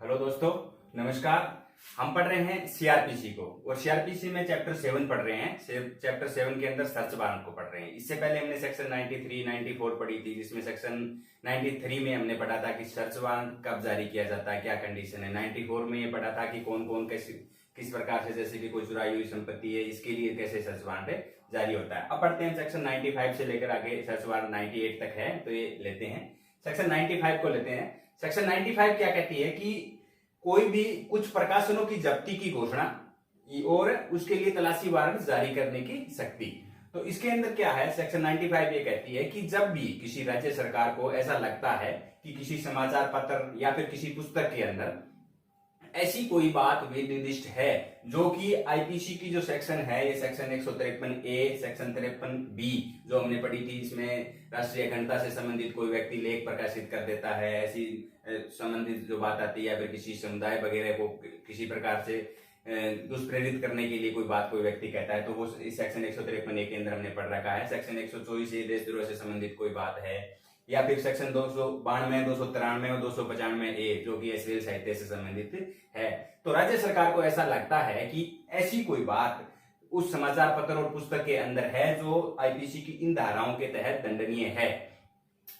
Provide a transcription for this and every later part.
Hello दोस्तों, नमस्कार। हम पढ़ रहे हैं सीआरपीसी को और सीआरपीसी में चैप्टर 7 पढ़ रहे हैं। चैप्टर 7 के अंदर सर्च वारंट को पढ़ रहे हैं। इससे पहले हमने सेक्शन 93, 94 पढ़ी थी, जिसमें सेक्शन 93 में हमने पढ़ा था कि सर्च वारंट कब जारी किया जाता है, क्या कंडीशन है। 94 में ये पढ़ा था कि कौन कौन किस प्रकार से, जैसे कि कोई चुराई हुई संपत्ति है, इसके लिए कैसे सर्च वारंट जारी होता है। अब पढ़ते हैं सेक्शन 95 से लेकर आगे सर्च वारंट 98 तक है, तो ये लेते हैं। सेक्शन 95 को लेते हैं। सेक्शन 95 क्या कहती है कि कोई भी कुछ प्रकाशनों की जब्ती की घोषणा और उसके लिए तलाशी वारंट जारी करने की शक्ति। तो इसके अंदर क्या है, सेक्शन 95 ये कहती है कि जब भी किसी राज्य सरकार को ऐसा लगता है कि किसी समाचार पत्र या फिर किसी पुस्तक के अंदर ऐसी कोई बात निर्दिष्ट है जो कि आईपीसी की जो सेक्शन है, ये सेक्शन 153A, सेक्शन 53B जो हमने पढ़ी थी, इसमें राष्ट्रीय अखंडता से संबंधित कोई व्यक्ति लेख प्रकाशित कर देता है, ऐसी संबंधित जो बात आती है, या फिर किसी समुदाय वगैरह को किसी प्रकार से दुष्प्रेरित करने के लिए कोई बात कोई व्यक्ति कहता है, तो वो इस सेक्शन 153A के अंदर हमने पढ़ रखा है। सेक्शन 124A देशद्रोह से संबंधित कोई बात है, या फिर सेक्शन 292, 293 और 295A जो कि अश्लील साहित्य से संबंधित है। तो राज्य सरकार को ऐसा लगता है कि ऐसी कोई बात उस समाचार पत्र और पुस्तक के अंदर है जो आईपीसी की इन धाराओं के तहत दंडनीय है,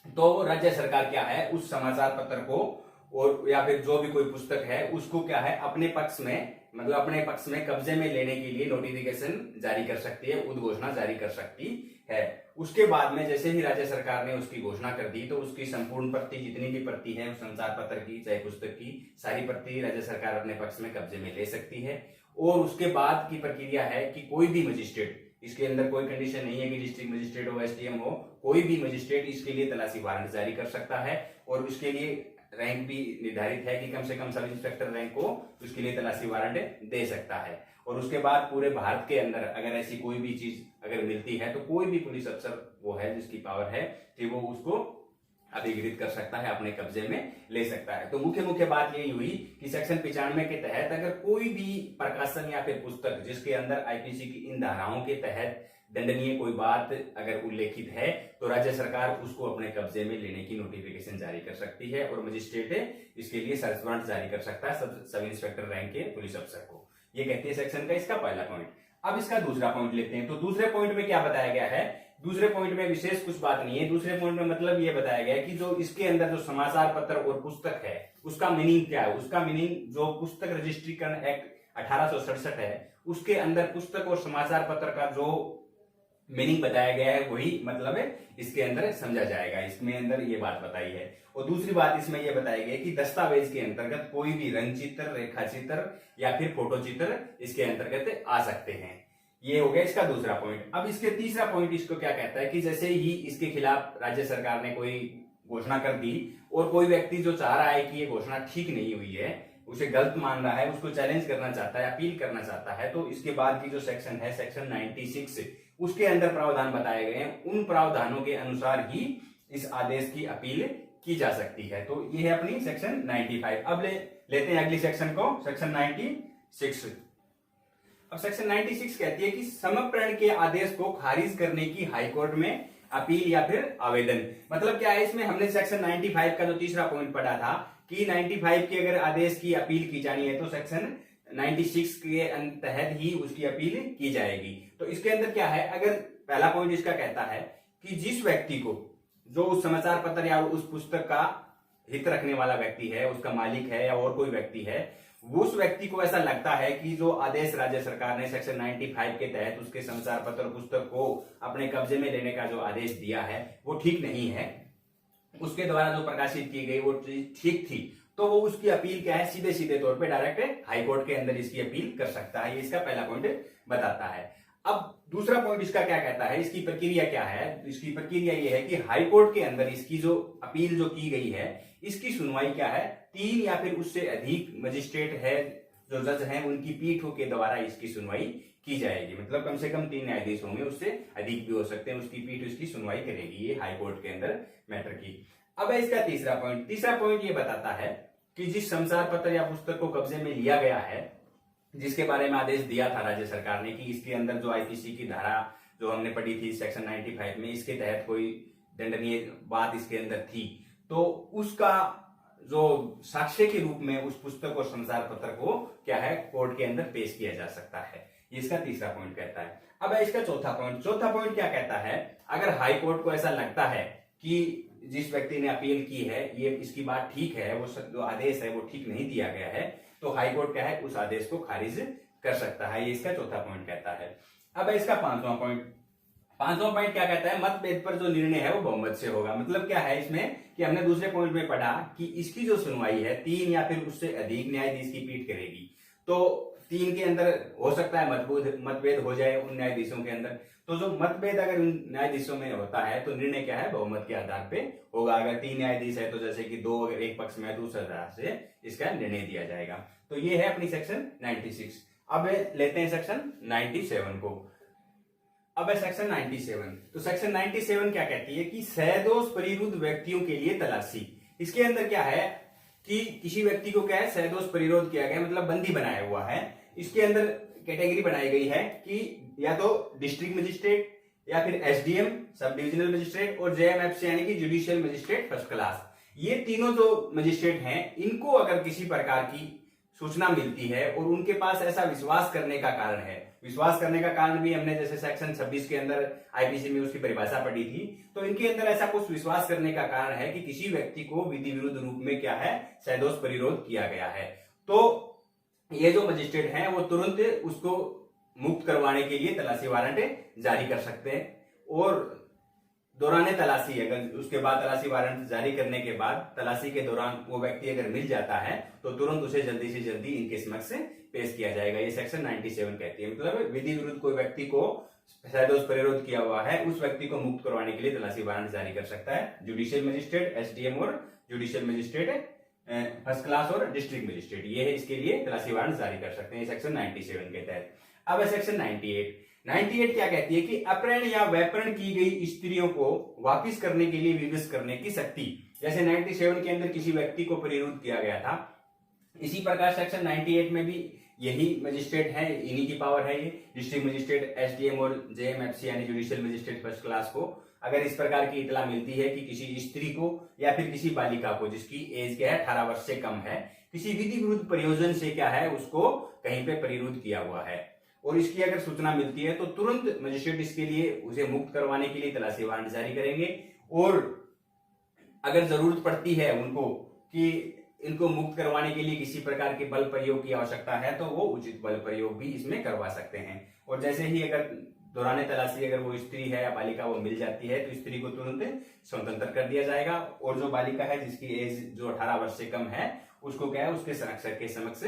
तो राज्य सरकार क्या है, उस समाचार पत्र को और या फिर जो भी कोई पुस्तक है उसको क्या है, अपने पक्ष में, मतलब अपने पक्ष में कब्जे में लेने के लिए नोटिफिकेशन जारी कर सकती है, उद्घोषणा जारी कर सकती है। उसके बाद में जैसे ही राज्य सरकार ने उसकी घोषणा कर दी, तो उसकी संपूर्ण प्रति, जितनी भी प्रति है उस समाचार पत्र की चाहे पुस्तक की, सारी प्रति राज्य सरकार अपने पक्ष में कब्जे में ले सकती है। और उसके बाद की प्रक्रिया है कि कोई भी मजिस्ट्रेट, इसके अंदर कोई कंडीशन नहीं है कि डिस्ट्रिक्ट मजिस्ट्रेट हो, एसडीएम हो, कोई भी मजिस्ट्रेट इसके लिए तलाशी वारंट जारी कर सकता है। और उसके लिए रैंक भी निर्धारित है कि कम से कम सब इंस्पेक्टर रैंक को उसके लिए तलाशी वारंट दे सकता है। और उसके बाद पूरे भारत के अंदर अगर ऐसी कोई भी चीज अगर मिलती है, तो कोई भी पुलिस अफसर वो है जिसकी पावर है कि वो उसको अधिकृत कर सकता है, अपने कब्जे में ले सकता है। तो मुख्य बात यही हुई कि सेक्शन 95 के तहत अगर कोई भी प्रकाशन या फिर पुस्तक जिसके अंदर आईपीसी की इन धाराओं के तहत दंडनीय कोई बात अगर उल्लेखित है, तो राज्य सरकार उसको अपने कब्जे में लेने की नोटिफिकेशन जारी कर सकती है और मजिस्ट्रेट इसके लिए सर्च वारंट जारी कर सकता है सब इंस्पेक्टर रैंक के पुलिस अफसर को। ये कहती है सेक्शन का इसका पहला पॉइंट। अब इसका दूसरा पॉइंट लेते हैं। तो दूसरे पॉइंट में क्या बताया गया है, दूसरे पॉइंट में विशेष कुछ बात नहीं है। दूसरे पॉइंट में मतलब ये बताया गया है कि जो इसके अंदर जो समाचार पत्र और पुस्तक है उसका मीनिंग क्या है। उसका मीनिंग जो पुस्तक रजिस्ट्रीकरण एक्ट 1867 है उसके अंदर पुस्तक और समाचार पत्र का जो मीनिंग बताया गया है वही मतलब है इसके अंदर समझा जाएगा। इसमें अंदर ये बात बताई है। और दूसरी बात इसमें यह बताई गई कि दस्तावेज के अंतर्गत कोई भी रंग चित्र, रेखा चित्र या फिर फोटो चित्र इसके अंतर्गत आ सकते हैं। ये हो गया इसका दूसरा पॉइंट। अब इसके तीसरा पॉइंट इसको क्या कहता है कि जैसे ही इसके खिलाफ राज्य सरकार ने कोई घोषणा कर दी और कोई व्यक्ति जो चाह रहा है कि ये घोषणा ठीक नहीं हुई है, उसे गलत मान रहा है, उसको चैलेंज करना चाहता है, अपील करना चाहता है, तो इसके बाद की जो सेक्शन है सेक्शन 96 उसके अंदर प्रावधान बताए गए हैं। उन प्रावधानों के अनुसार ही इस आदेश की अपील की जा सकती है। तो ये है अपनी सेक्शन 95। अब लेते हैं अगली सेक्शन को, सेक्शन 96। अब सेक्शन 96 कहती है कि समर्पण के आदेश को खारिज करने की हाईकोर्ट में अपील या फिर आवेदन। मतलब क्या है, इसमें हमने सेक्शन 95 का जो तीसरा पॉइंट पढ़ा था कि 95 के अगर आदेश की अपील की जानी है तो सेक्शन 96 के तहत ही उसकी अपील की जाएगी। तो इसके अंदर क्या है, अगर पहला पॉइंट इसका कहता है कि जिस व्यक्ति को, जो उस समाचार पत्र या उस पुस्तक का हित रखने वाला व्यक्ति है, उसका मालिक है या और कोई व्यक्ति है, उस व्यक्ति को ऐसा लगता है कि जो आदेश राज्य सरकार ने सेक्शन 95 के तहत उसके समाचार पत्र पुस्तक को अपने कब्जे में लेने का जो आदेश दिया है वो ठीक नहीं है, उसके द्वारा जो प्रकाशित की गई वो ठीक थी, तो वो उसकी अपील क्या है, सीधे सीधे तौर पे डायरेक्ट हाईकोर्ट के अंदर इसकी अपील कर सकता है। ये इसका पहला पॉइंट बताता है। अब दूसरा पॉइंट इसका क्या कहता है, इसकी प्रक्रिया क्या है। इसकी प्रक्रिया ये है कि हाईकोर्ट के अंदर इसकी जो अपील जो की गई है इसकी सुनवाई क्या है, 3 या फिर उससे अधिक मजिस्ट्रेट है जो जज हैं उनकी पीठों के द्वारा इसकी सुनवाई की जाएगी। मतलब कम से कम 3 न्यायाधीश होंगे, उससे अधिक भी हो सकते हैं, उसकी पीठ उसकी सुनवाई करेगी ये हाईकोर्ट के अंदर मैटर की। अब है इसका तीसरा पॉइंट। तीसरा पॉइंट ये बताता है कि जिस समाचार पत्र या पुस्तक को कब्जे में लिया गया है, जिसके बारे में आदेश दिया था राज्य सरकार ने कि इसके अंदर जो आईपीसी की धारा जो हमने पढ़ी थी सेक्शन 95 में, इसके तहत कोई दंडनीय बात इसके अंदर थी, तो उसका जो साक्ष्य के रूप में उस पुस्तक और समाचार पत्र को क्या है कोर्ट के अंदर पेश किया जा सकता है। ये इसका तीसरा पॉइंट कहता है। अब है इसका चौथा पॉइंट क्या कहता है, अगर हाई कोर्ट को ऐसा लगता है कि जिस व्यक्ति ने अपील की है ये इसकी बात ठीक है, वो जो आदेश है वो ठीक नहीं दिया गया है, तो हाई कोर्ट क्या है उस आदेश को खारिज कर सकता है। ये इसका चौथा पॉइंट कहता है। अब है इसका पांचवा पॉइंट क्या कहता है, मतभेद पर जो निर्णय है वो बहुमत से होगा। मतलब क्या है इसमें कि हमने दूसरे पॉइंट में पढ़ा कि इसकी जो सुनवाई है 3 या फिर उससे अधिक न्यायाधीश की पीठ करेगी, तो 3 के अंदर हो सकता है मतभेद हो जाए उन न्यायाधीशों के अंदर, तो जो मतभेद अगर उन न्यायाधीशों में होता है तो निर्णय क्या है बहुमत के आधार पे होगा। अगर 3 न्यायाधीश है तो जैसे कि 2 अगर एक पक्ष में है तो उस आधार से इसका निर्णय दिया जाएगा। तो ये है अपनी सेक्शन 96। अब लेते हैं सेक्शन 97 को। अब है सेक्शन 97। तो सेक्शन 97 क्या कहती है कि सदोष परिरुद्ध व्यक्तियों के लिए तलाशी। इसके अंदर क्या है कि किसी व्यक्ति को क्या है सदोष परिरोध किया गया, मतलब बंदी बनाया हुआ है। इसके अंदर कैटेगरी बनाई गई है कि या तो डिस्ट्रिक्ट मजिस्ट्रेट या फिर एसडीएम सब डिविजनल मजिस्ट्रेट और जेएमएफसी यानी कि जुडिशियल मजिस्ट्रेट फर्स्ट क्लास। ये तीनों जो मजिस्ट्रेट हैं इनको अगर किसी प्रकार की सूचना मिलती है और उनके पास ऐसा विश्वास करने का कारण है, विश्वास करने का कारण भी हमने जैसे सेक्शन 26 के अंदर आईपीसी में उसकी परिभाषा पढ़ी थी, तो इनके अंदर ऐसा कुछ विश्वास करने का कारण है कि किसी व्यक्ति को विधि विरुद्ध रूप में क्या है सदोष परिरोध किया गया है, तो ये जो मजिस्ट्रेट हैं वो तुरंत उसको मुक्त करवाने के लिए तलाशी वारंट जारी कर सकते हैं। और दौरान तलाशी अगर उसके बाद तलाशी वारंट जारी करने के बाद तलाशी के दौरान वो व्यक्ति अगर मिल जाता है तो तुरंत उसे जल्दी से जल्दी इनके समक्ष पेश किया जाएगा। ये सेक्शन 97 कहती है। मतलब विधि विरुद्ध कोई व्यक्ति को सदोष परिरोध किया हुआ है उस व्यक्ति को मुक्त करवाने के लिए तलाशी वारंट जारी कर सकता है जुडिशियल मजिस्ट्रेट, एसडीएम और जुडिशियल मजिस्ट्रेट फर्स्ट क्लास और डिस्ट्रिक्ट मजिस्ट्रेट, ये है इसके लिए तलाशी वारंट जारी कर सकते हैं सेक्शन 97 के तहत। अब है सेक्शन 98 क्या कहती है कि अपहरण या वैपरण की गई स्त्रियों को वापिस करने के लिए विवश करने की शक्ति। जैसे 97 के अंदर किसी व्यक्ति को परिरुद्ध किया गया था, इसी प्रकार सेक्शन 98 में भी यही मजिस्ट्रेट है, इन्हीं की पावर है ये डिस्ट्रिक्ट मजिस्ट्रेट, एसडीएम और जेएमएफसी यानी जुडिशियल मजिस्ट्रेट फर्स्ट क्लास को अगर इस प्रकार की इतला मिलती है कि किसी स्त्री को या फिर किसी बालिका को जिसकी एज क्या है 18 वर्ष से कम है किसी विधि विरुद्ध प्रयोजन से क्या है उसको कहीं पे परिरुद्ध किया हुआ है और इसकी अगर सूचना मिलती है तो तुरंत मजिस्ट्रेट इसके लिए उसे मुक्त करवाने के लिए तलाशी वारंट जारी करेंगे। और अगर जरूरत पड़ती है उनको कि इनको मुक्त करवाने के लिए किसी प्रकार के बल प्रयोग की आवश्यकता है तो वो उचित बल प्रयोग भी इसमें करवा सकते हैं। और जैसे ही अगर दौरान तलाशी अगर वो स्त्री है या बालिका वो मिल जाती है तो स्त्री को तुरंत स्वतंत्र कर दिया जाएगा और जो बालिका है जिसकी एज जो 18 वर्ष से कम है उसको क्या है उसके संरक्षक के समक्ष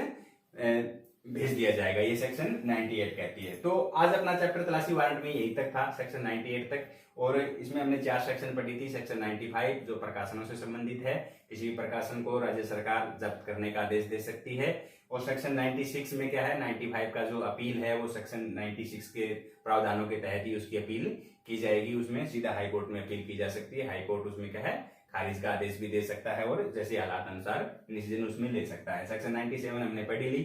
भेज दिया जाएगा। ये सेक्शन 98 कहती है। तो आज अपना चैप्टर तलाशी वारंट में यही तक था, सेक्शन 98 तक, और इसमें हमने 4 सेक्शन पढ़ी थी। सेक्शन 95 जो प्रकाशनों से संबंधित है, किसी भी प्रकाशन को राज्य सरकार जब्त करने का आदेश दे सकती है। और सेक्शन 96 में क्या है 95 का जो अपील है वो सेक्शन 96 के प्रावधानों के तहत ही उसकी अपील की जाएगी, उसमें सीधा हाई कोर्ट में अपील की जा सकती है। हाई कोर्ट उसमें क्या है खारिज का आदेश भी दे सकता है और जैसे हालात अनुसार डिसीजन उसमें ले सकता है। सेक्शन 97 हमने पढ़ी ली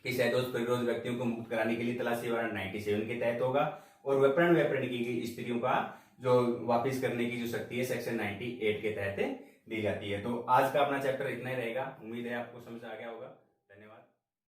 कि सदोष परिरोध व्यक्तियों को मुक्त कराने के लिए तलाशी वारंट 97 के तहत होगा और वैपरण की गई स्त्रियों का जो वापिस करने की जो शक्ति है सेक्शन 98 के तहत दी जाती है। तो आज का अपना चैप्टर इतना ही रहेगा। उम्मीद है आपको समझ आ गया होगा।